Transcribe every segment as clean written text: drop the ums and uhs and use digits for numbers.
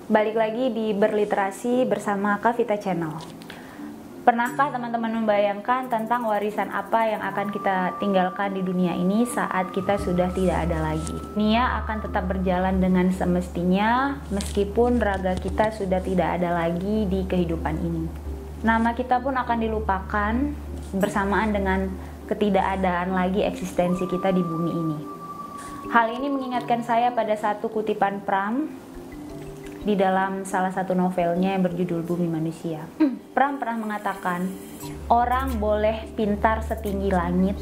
Balik lagi di Berliterasi bersama Kavita Channel. Pernahkah teman-teman membayangkan tentang warisan apa yang akan kita tinggalkan di dunia ini saat kita sudah tidak ada lagi? Dunia akan tetap berjalan dengan semestinya meskipun raga kita sudah tidak ada lagi di kehidupan ini. Nama kita pun akan dilupakan bersamaan dengan ketidakadaan lagi eksistensi kita di bumi ini. Hal ini mengingatkan saya pada satu kutipan Pram di dalam salah satu novelnya yang berjudul Bumi Manusia. Pram pernah mengatakan, orang boleh pintar setinggi langit,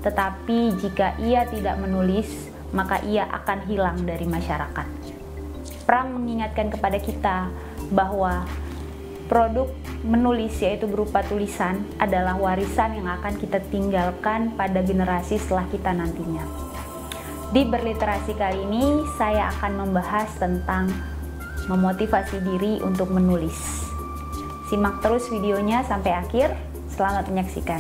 tetapi jika ia tidak menulis, maka ia akan hilang dari masyarakat. Pram mengingatkan kepada kita bahwa produk menulis, yaitu berupa tulisan, adalah warisan yang akan kita tinggalkan pada generasi setelah kita nantinya. Di Berliterasi kali ini, saya akan membahas tentang memotivasi diri untuk menulis. Simak terus videonya sampai akhir. Selamat menyaksikan.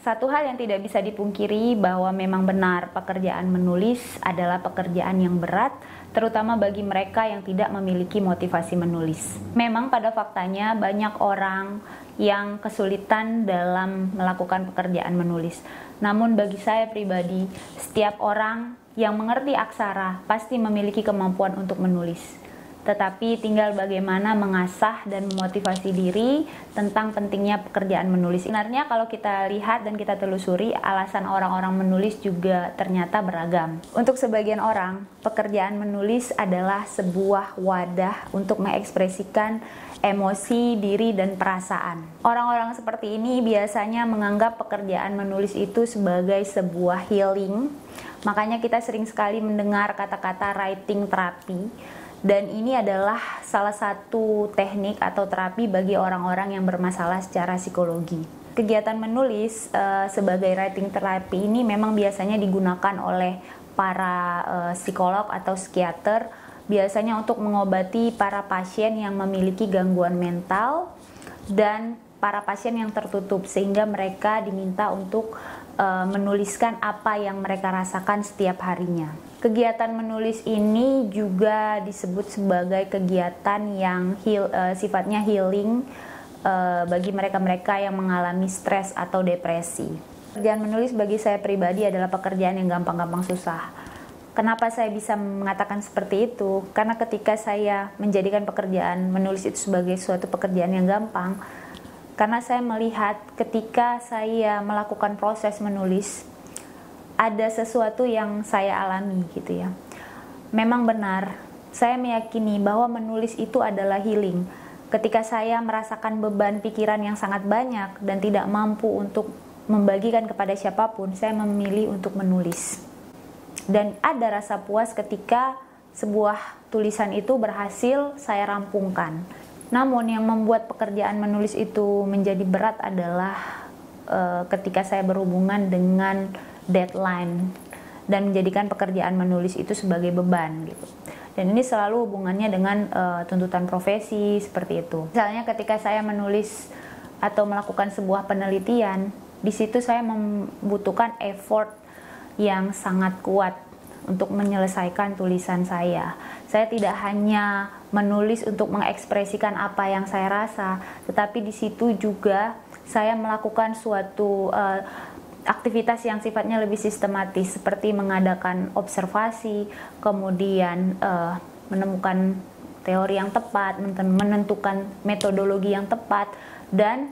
Satu hal yang tidak bisa dipungkiri bahwa memang benar pekerjaan menulis adalah pekerjaan yang berat, terutama bagi mereka yang tidak memiliki motivasi menulis. Memang pada faktanya banyak orang yang kesulitan dalam melakukan pekerjaan menulis. Namun bagi saya pribadi, setiap orang yang mengerti aksara pasti memiliki kemampuan untuk menulis. Tetapi tinggal bagaimana mengasah dan memotivasi diri tentang pentingnya pekerjaan menulis. Sebenarnya kalau kita lihat dan kita telusuri, alasan orang-orang menulis juga ternyata beragam. Untuk sebagian orang, pekerjaan menulis adalah sebuah wadah untuk mengekspresikan emosi, diri, dan perasaan. Orang-orang seperti ini biasanya menganggap pekerjaan menulis itu sebagai sebuah healing. Makanya kita sering sekali mendengar kata-kata writing therapy. Dan ini adalah salah satu teknik atau terapi bagi orang-orang yang bermasalah secara psikologi. Kegiatan menulis sebagai writing therapy ini memang biasanya digunakan oleh para psikolog atau psikiater, biasanya untuk mengobati para pasien yang memiliki gangguan mental dan para pasien yang tertutup, sehingga mereka diminta untuk menuliskan apa yang mereka rasakan setiap harinya. Kegiatan menulis ini juga disebut sebagai kegiatan yang sifatnya healing bagi mereka-mereka yang mengalami stres atau depresi. Pekerjaan menulis bagi saya pribadi adalah pekerjaan yang gampang-gampang susah. Kenapa saya bisa mengatakan seperti itu? Karena ketika saya menjadikan pekerjaan menulis itu sebagai suatu pekerjaan yang gampang, karena saya melihat ketika saya melakukan proses menulis, ada sesuatu yang saya alami gitu ya. Memang benar, saya meyakini bahwa menulis itu adalah healing. Ketika saya merasakan beban pikiran yang sangat banyak dan tidak mampu untuk membagikan kepada siapapun, saya memilih untuk menulis. Dan ada rasa puas ketika sebuah tulisan itu berhasil saya rampungkan. Namun yang membuat pekerjaan menulis itu menjadi berat adalah ketika saya berhubungan dengan deadline dan menjadikan pekerjaan menulis itu sebagai beban gitu. Dan ini selalu hubungannya dengan tuntutan profesi seperti itu. Misalnya ketika saya menulis atau melakukan sebuah penelitian, di situ saya membutuhkan effort yang sangat kuat untuk menyelesaikan tulisan saya. Saya tidak hanya menulis untuk mengekspresikan apa yang saya rasa, tetapi di situ juga saya melakukan suatu aktivitas yang sifatnya lebih sistematis, seperti mengadakan observasi, kemudian menemukan teori yang tepat, menentukan metodologi yang tepat, dan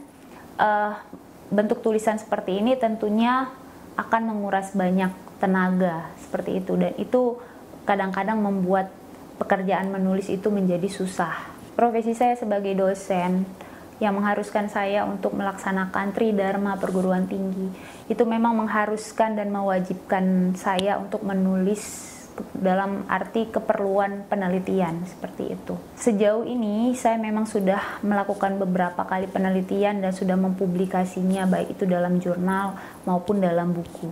bentuk tulisan seperti ini tentunya akan menguras banyak tenaga seperti itu, dan itu kadang-kadang membuat pekerjaan menulis itu menjadi susah. Profesi saya sebagai dosen yang mengharuskan saya untuk melaksanakan tridharma perguruan tinggi itu memang mengharuskan dan mewajibkan saya untuk menulis dalam arti keperluan penelitian seperti itu. Sejauh ini saya memang sudah melakukan beberapa kali penelitian dan sudah mempublikasinya, baik itu dalam jurnal maupun dalam buku.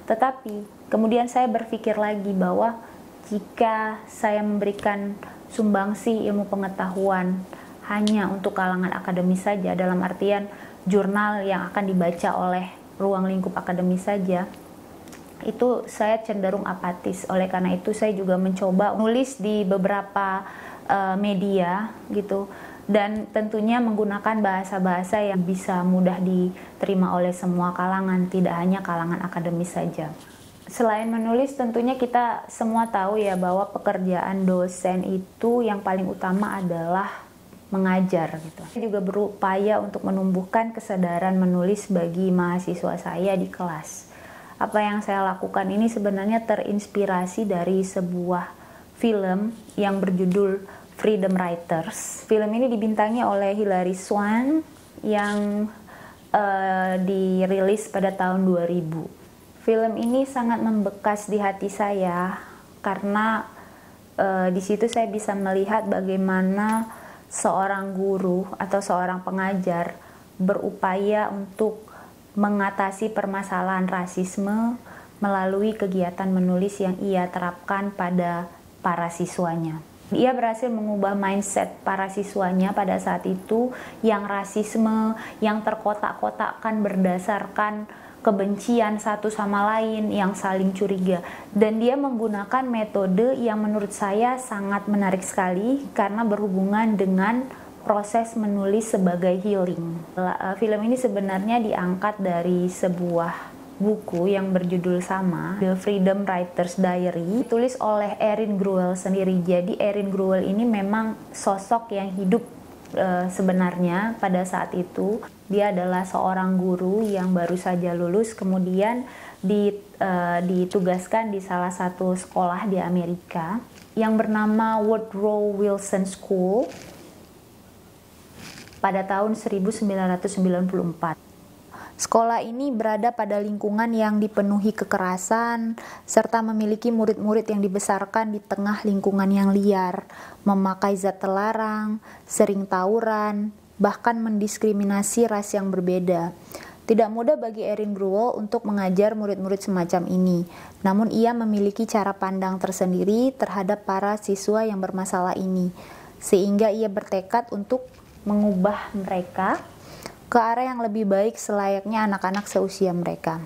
Tetapi kemudian saya berpikir lagi bahwa jika saya memberikan sumbangsi ilmu pengetahuan hanya untuk kalangan akademis saja, dalam artian jurnal yang akan dibaca oleh ruang lingkup akademis saja, itu saya cenderung apatis. Oleh karena itu saya juga mencoba nulis di beberapa media gitu, dan tentunya menggunakan bahasa-bahasa yang bisa mudah diterima oleh semua kalangan, tidak hanya kalangan akademis saja. Selain menulis, tentunya kita semua tahu ya bahwa pekerjaan dosen itu yang paling utama adalah mengajar gitu. Saya juga berupaya untuk menumbuhkan kesadaran menulis bagi mahasiswa saya di kelas. Apa yang saya lakukan ini sebenarnya terinspirasi dari sebuah film yang berjudul Freedom Writers. Film ini dibintangi oleh Hilary Swank yang dirilis pada tahun 2000. Film ini sangat membekas di hati saya karena di situ saya bisa melihat bagaimana seorang guru atau seorang pengajar berupaya untuk mengatasi permasalahan rasisme melalui kegiatan menulis yang ia terapkan pada para siswanya. Ia berhasil mengubah mindset para siswanya pada saat itu yang rasisme, yang terkotak-kotakkan berdasarkan kebencian satu sama lain, yang saling curiga. Dan dia menggunakan metode yang menurut saya sangat menarik sekali karena berhubungan dengan proses menulis sebagai healing. Film ini sebenarnya diangkat dari sebuah buku yang berjudul sama, The Freedom Writers Diary, ditulis oleh Erin Gruwell sendiri. Jadi Erin Gruwell ini memang sosok yang hidup sebenarnya pada saat itu. Dia adalah seorang guru yang baru saja lulus, kemudian ditugaskan di salah satu sekolah di Amerika yang bernama Woodrow Wilson School pada tahun 1994. Sekolah ini berada pada lingkungan yang dipenuhi kekerasan, serta memiliki murid-murid yang dibesarkan di tengah lingkungan yang liar, memakai zat terlarang, sering tawuran, bahkan mendiskriminasi ras yang berbeda. Tidak mudah bagi Erin Gruwell untuk mengajar murid-murid semacam ini, namun ia memiliki cara pandang tersendiri terhadap para siswa yang bermasalah ini, sehingga ia bertekad untuk mengubah mereka ke arah yang lebih baik selayaknya anak-anak seusia mereka.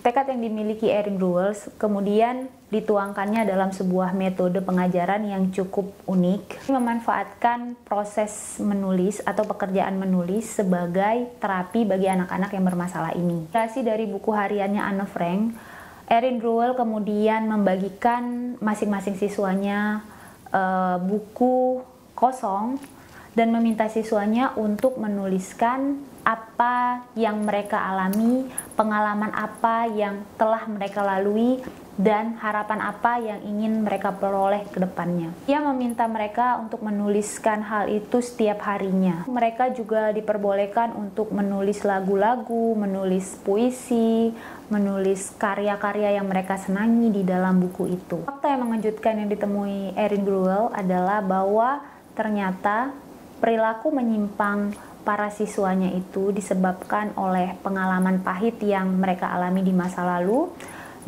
Tekad yang dimiliki Erin Gruwell kemudian dituangkannya dalam sebuah metode pengajaran yang cukup unik, memanfaatkan proses menulis atau pekerjaan menulis sebagai terapi bagi anak-anak yang bermasalah ini. Dari buku hariannya Anne Frank, Erin Gruwell kemudian membagikan masing-masing siswanya buku kosong dan meminta siswanya untuk menuliskan apa yang mereka alami, pengalaman apa yang telah mereka lalui, dan harapan apa yang ingin mereka peroleh ke depannya. Ia meminta mereka untuk menuliskan hal itu setiap harinya. Mereka juga diperbolehkan untuk menulis lagu-lagu, menulis puisi, menulis karya-karya yang mereka senangi di dalam buku itu. Fakta yang mengejutkan yang ditemui Erin Gruwell adalah bahwa ternyata perilaku menyimpang para siswanya itu disebabkan oleh pengalaman pahit yang mereka alami di masa lalu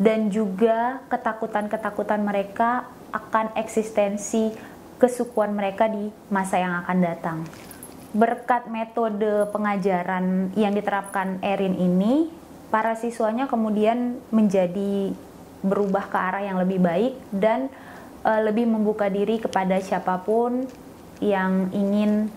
dan juga ketakutan-ketakutan mereka akan eksistensi kesukuan mereka di masa yang akan datang. Berkat metode pengajaran yang diterapkan Erin ini, para siswanya kemudian menjadi berubah ke arah yang lebih baik dan lebih membuka diri kepada siapapun yang ingin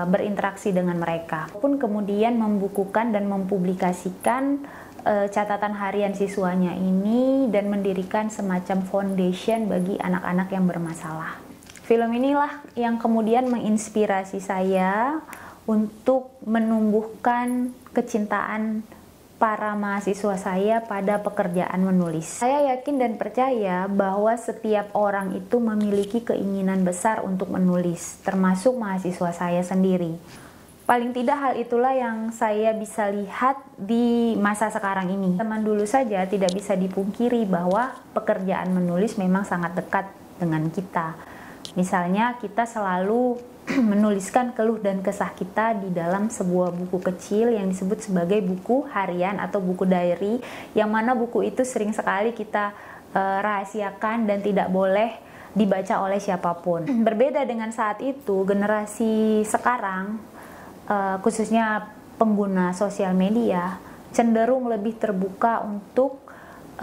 berinteraksi dengan mereka. Pun kemudian membukukan dan mempublikasikan catatan harian siswanya ini dan mendirikan semacam foundation bagi anak-anak yang bermasalah. Film inilah yang kemudian menginspirasi saya untuk menumbuhkan kecintaan para mahasiswa saya pada pekerjaan menulis. Saya yakin dan percaya bahwa setiap orang itu memiliki keinginan besar untuk menulis, termasuk mahasiswa saya sendiri. Paling tidak hal itulah yang saya bisa lihat di masa sekarang ini. Zaman dulu saja tidak bisa dipungkiri bahwa pekerjaan menulis memang sangat dekat dengan kita. Misalnya kita selalu menuliskan keluh dan kesah kita di dalam sebuah buku kecil yang disebut sebagai buku harian atau buku diary, yang mana buku itu sering sekali kita rahasiakan dan tidak boleh dibaca oleh siapapun. Berbeda dengan saat itu, generasi sekarang, khususnya pengguna sosial media, cenderung lebih terbuka untuk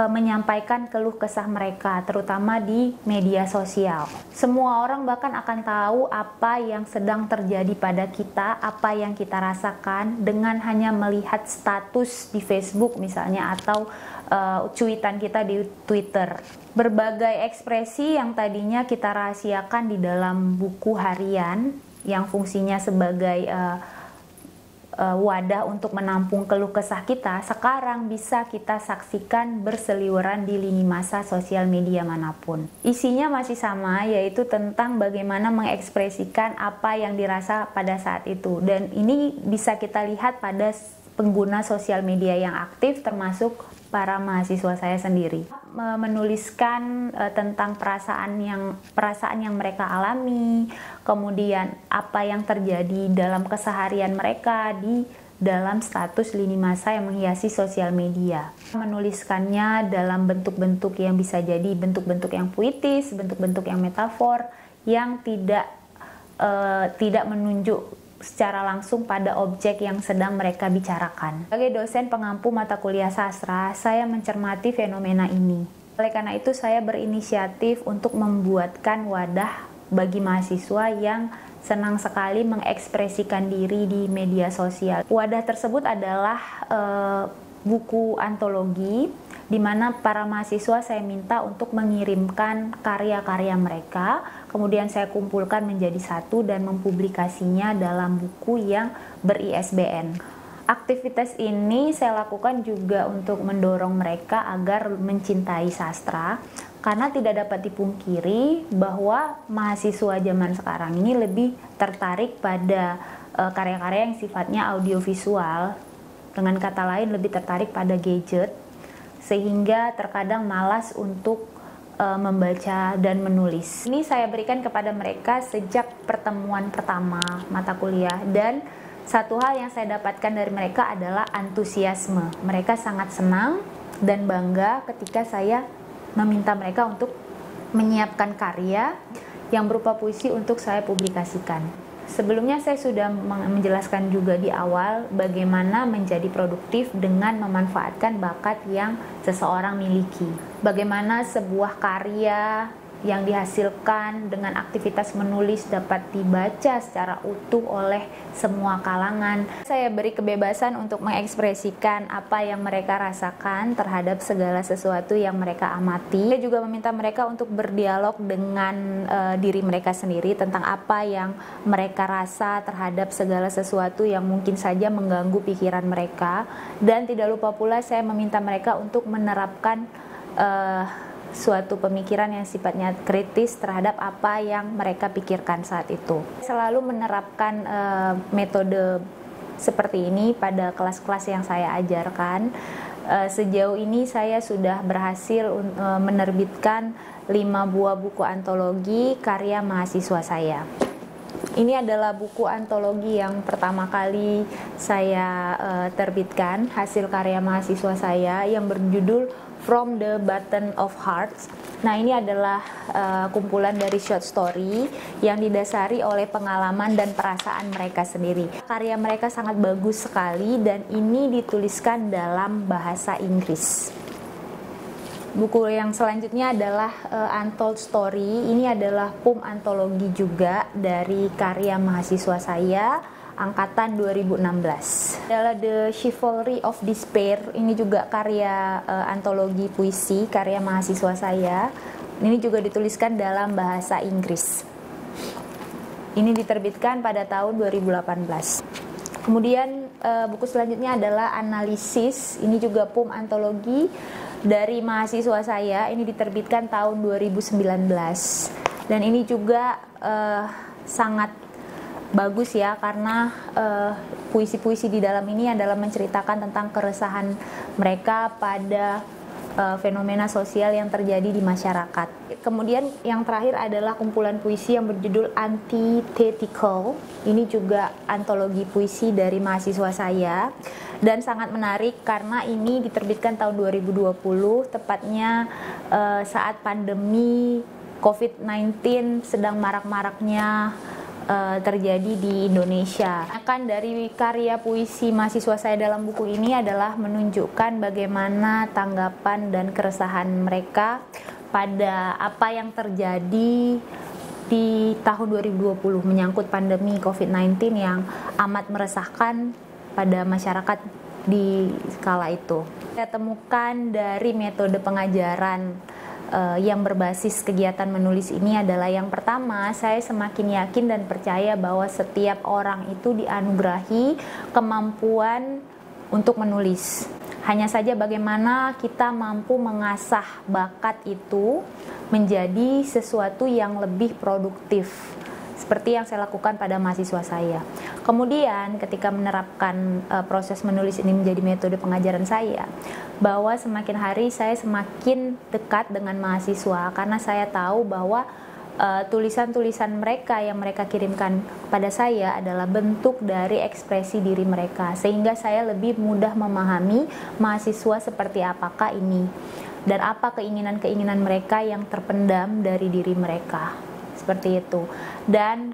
menyampaikan keluh kesah mereka, terutama di media sosial. Semua orang bahkan akan tahu apa yang sedang terjadi pada kita, apa yang kita rasakan dengan hanya melihat status di Facebook misalnya, atau cuitan kita di Twitter. Berbagai ekspresi yang tadinya kita rahasiakan di dalam buku harian yang fungsinya sebagai wadah untuk menampung keluh kesah kita, sekarang bisa kita saksikan berseliweran di lini masa sosial media manapun. Isinya masih sama, yaitu tentang bagaimana mengekspresikan apa yang dirasa pada saat itu. Dan ini bisa kita lihat pada pengguna sosial media yang aktif, termasuk para mahasiswa saya sendiri. Menuliskan tentang perasaan yang mereka alami, kemudian apa yang terjadi dalam keseharian mereka di dalam status lini masa yang menghiasi sosial media. Menuliskannya dalam bentuk-bentuk yang bisa jadi bentuk-bentuk yang puitis, bentuk-bentuk yang metafor, yang tidak menunjuk secara langsung pada objek yang sedang mereka bicarakan. Sebagai dosen pengampu mata kuliah sastra, saya mencermati fenomena ini. Oleh karena itu, saya berinisiatif untuk membuatkan wadah bagi mahasiswa yang senang sekali mengekspresikan diri di media sosial. Wadah tersebut adalah buku antologi, di mana para mahasiswa saya minta untuk mengirimkan karya-karya mereka, kemudian saya kumpulkan menjadi satu dan mempublikasinya dalam buku yang ber-ISBN. Aktivitas ini saya lakukan juga untuk mendorong mereka agar mencintai sastra, karena tidak dapat dipungkiri bahwa mahasiswa zaman sekarang ini lebih tertarik pada karya-karya yang sifatnya audiovisual, dengan kata lain lebih tertarik pada gadget, sehingga terkadang malas untuk membaca dan menulis. Ini saya berikan kepada mereka sejak pertemuan pertama mata kuliah, dan satu hal yang saya dapatkan dari mereka adalah antusiasme. Mereka sangat senang dan bangga ketika saya meminta mereka untuk menyiapkan karya yang berupa puisi untuk saya publikasikan. Sebelumnya saya sudah menjelaskan juga di awal bagaimana menjadi produktif dengan memanfaatkan bakat yang seseorang miliki. Bagaimana sebuah karya yang dihasilkan dengan aktivitas menulis dapat dibaca secara utuh oleh semua kalangan. Saya beri kebebasan untuk mengekspresikan apa yang mereka rasakan terhadap segala sesuatu yang mereka amati. Saya juga meminta mereka untuk berdialog dengan diri mereka sendiri tentang apa yang mereka rasa terhadap segala sesuatu yang mungkin saja mengganggu pikiran mereka. Dan tidak lupa pula saya meminta mereka untuk menerapkan suatu pemikiran yang sifatnya kritis terhadap apa yang mereka pikirkan saat itu. Selalu menerapkan metode seperti ini pada kelas-kelas yang saya ajarkan. Sejauh ini saya sudah berhasil menerbitkan 5 buah buku antologi karya mahasiswa saya. Ini adalah buku antologi yang pertama kali saya terbitkan, hasil karya mahasiswa saya yang berjudul From the Button of Hearts. Nah, ini adalah kumpulan dari short story yang didasari oleh pengalaman dan perasaan mereka sendiri. Karya mereka sangat bagus sekali dan ini dituliskan dalam bahasa Inggris. Buku yang selanjutnya adalah Untold Story. Ini adalah poem antologi juga dari karya mahasiswa saya angkatan 2016. Adalah The Chivalry of Despair. Ini juga karya antologi puisi karya mahasiswa saya. Ini juga dituliskan dalam bahasa Inggris. Ini diterbitkan pada tahun 2018. Kemudian buku selanjutnya adalah Analisis. Ini juga poem antologi dari mahasiswa saya. Ini diterbitkan tahun 2019. Dan ini juga sangat bagus ya, karena puisi-puisi di dalam ini adalah menceritakan tentang keresahan mereka pada fenomena sosial yang terjadi di masyarakat. Kemudian yang terakhir adalah kumpulan puisi yang berjudul Antithetical. Ini juga antologi puisi dari mahasiswa saya dan sangat menarik karena ini diterbitkan tahun 2020, tepatnya saat pandemi COVID-19 sedang marak-maraknya terjadi di Indonesia. Kan dari karya puisi mahasiswa saya dalam buku ini adalah menunjukkan bagaimana tanggapan dan keresahan mereka pada apa yang terjadi di tahun 2020 menyangkut pandemi COVID-19 yang amat meresahkan pada masyarakat di skala itu. Saya temukan dari metode pengajaran yang berbasis kegiatan menulis ini adalah yang pertama, saya semakin yakin dan percaya bahwa setiap orang itu dianugerahi kemampuan untuk menulis. Hanya saja bagaimana kita mampu mengasah bakat itu menjadi sesuatu yang lebih produktif. Seperti yang saya lakukan pada mahasiswa saya. Kemudian ketika menerapkan proses menulis ini menjadi metode pengajaran saya, bahwa semakin hari saya semakin dekat dengan mahasiswa karena saya tahu bahwa tulisan-tulisan mereka yang mereka kirimkan kepada saya adalah bentuk dari ekspresi diri mereka, sehingga saya lebih mudah memahami mahasiswa seperti apakah ini dan apa keinginan-keinginan mereka yang terpendam dari diri mereka. Seperti itu. Dan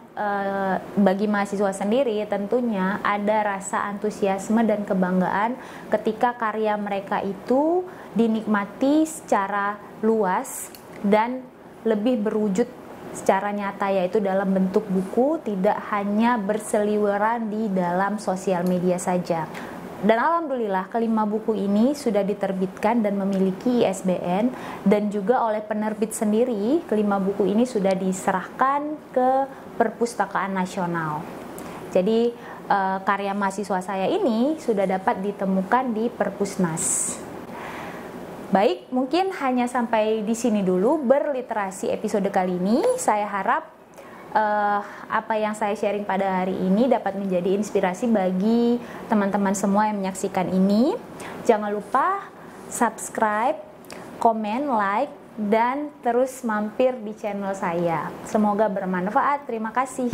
bagi mahasiswa sendiri tentunya ada rasa antusiasme dan kebanggaan ketika karya mereka itu dinikmati secara luas dan lebih berwujud secara nyata, yaitu dalam bentuk buku, tidak hanya berseliweran di dalam sosial media saja. Dan alhamdulillah kelima buku ini sudah diterbitkan dan memiliki ISBN, dan juga oleh penerbit sendiri kelima buku ini sudah diserahkan ke Perpustakaan Nasional. Jadi karya mahasiswa saya ini sudah dapat ditemukan di Perpusnas. Baik, mungkin hanya sampai di sini dulu berliterasi episode kali ini. Saya harap apa yang saya sharing pada hari ini dapat menjadi inspirasi bagi teman-teman semua yang menyaksikan ini. Jangan lupa subscribe, komen, like, dan terus mampir di channel saya. Semoga bermanfaat. Terima kasih.